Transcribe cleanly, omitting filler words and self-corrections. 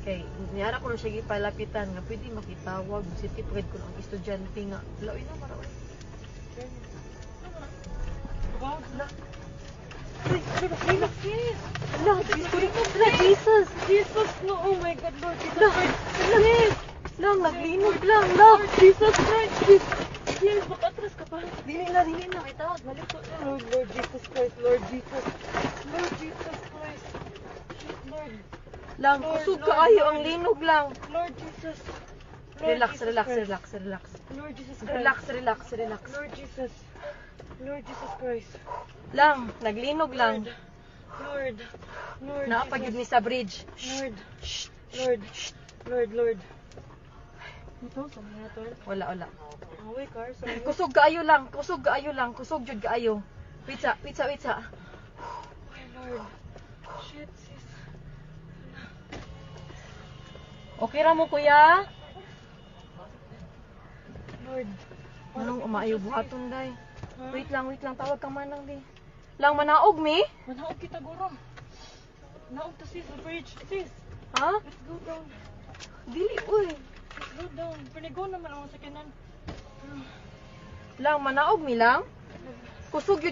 Kay niyara ko na siya gipalapitan nga pwede makitawag city pride ko ng estudyante nga. Laoy na maraway. La. Ay, ano sis? La, Jesus. Jesus, no, oh my God, Lord Jesus La, Christ. sis. Lang, naglinog lang. La, Jesus Christ. Yes, makatras ka pa. Dili na. Ay, tawag, balik ko. Lord Jesus Christ, Lord Jesus. Lord Jesus Christ. Shit, Lord. Lang, Lord, kusog Lord, kaayo Lord. ang linog lang. Lord Jesus. Lord Relax, Jesus relax, Christ. relax, relax. Lord Jesus Christ. Relax, relax, relax. Lord Jesus. Lord Jesus Christ. Lang, naglinog lang. Lord. Lord Naapagid ni Jesus. sa bridge. Lord. Shh. Lord. Lord. Ito, sa mga to. Wala. Away, car. Sa mga. Kusog kaayo lang, kusog jud kaayo. Witsa. Ay, Lord. Shit, sis. Okay ra mo kuya? Lord. Anong umaayo buhaton day? Ha? Wait lang, tawag ka manang di. Lang manaog mi? Manaog kita, guro. Naog to, sis. The bridge. Sis. Ha? Let's go down. Dili uy. Let's go down. Panigo naman ang sakinan. Lang manaog mi lang. Kusog yun